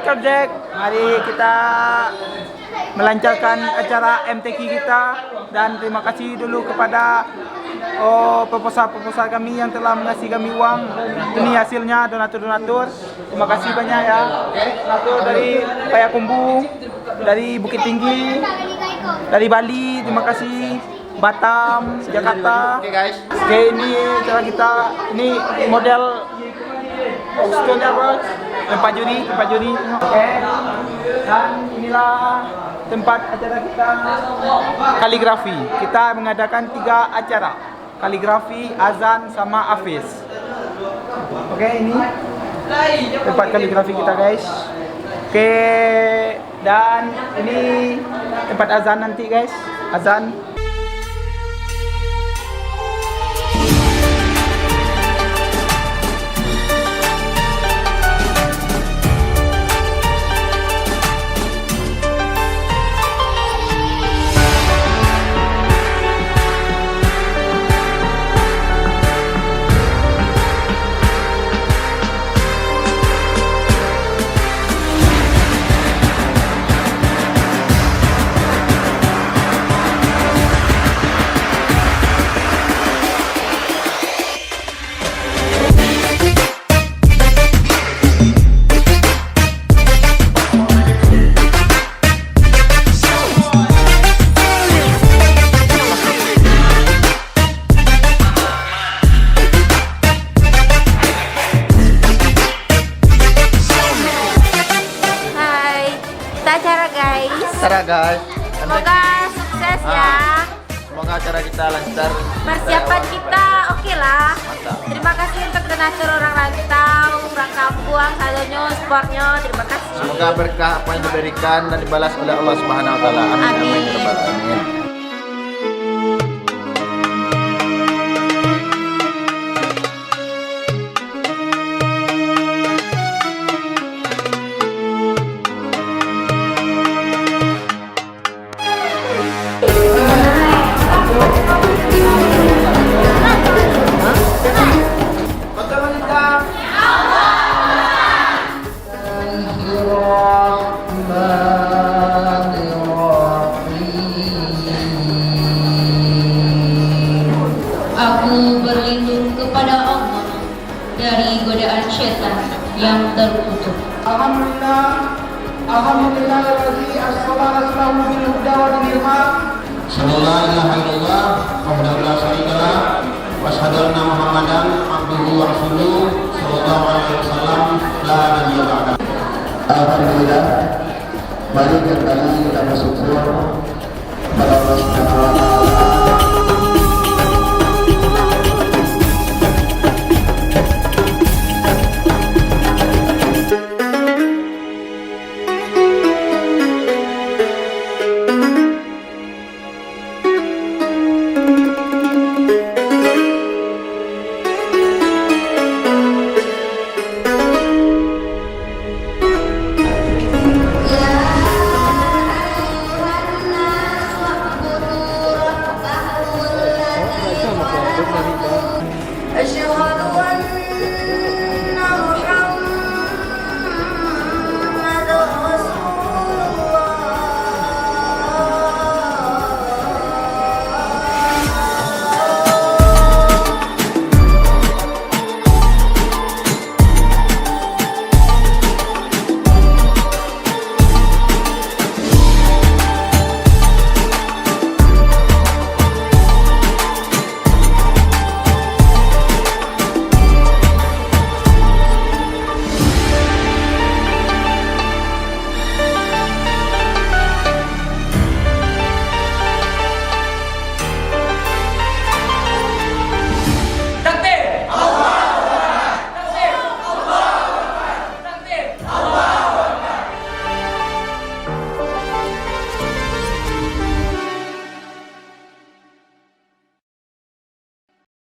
Cek Cek. Mari kita melancarkan acara MTQ kita dan terima kasih dulu kepada proposal-proposal kami yang telah mengasih kami uang. Ini hasilnya donatur-donatur. Terima kasih banyak ya. Donatur dari Payakumbuh, dari Bukit Tinggi, dari Bali, terima kasy. Batam, Jakarta. Oke, ini cara kita. Ini model Australia apa? Tempat juri. Oke. Dan inilah tempat acara kita kaligrafi. Kita mengadakan 3 acara. Kaligrafi, azan, sama hafiz. Oke, ini tempat kaligrafi kita, guys. Oke, dan ini tempat azan nanti, guys. Azan. Acara guys, semoga sukses ya. Semoga acara kita lancar. Persiapan kita oke lah. Mantap. Terima kasih untuk donatur orang rantau, orang kampung, saldonya, supportnya. Terima kasih. Semoga berkah apa yang diberikan dan dibalas oleh Allah Subhanahu Wa Taala. Amin. Amin. Ya Rabbal Alamin. Aku berlindung kepada Allah dari godaan syaitan yang terkutuk. Alhamdulillah alladzi arsala rasulahu bil huda wa dinil haq. Sallallahu alaihi wasallam la syarika lah wa asyhadu anna Muhammadan abduhu wa rasuluh sallallahu alaihi wasallam la nabiyya ba'da. Alhamdulillah, mari kita bersyukur kepada Allah Subhanahu wa taala.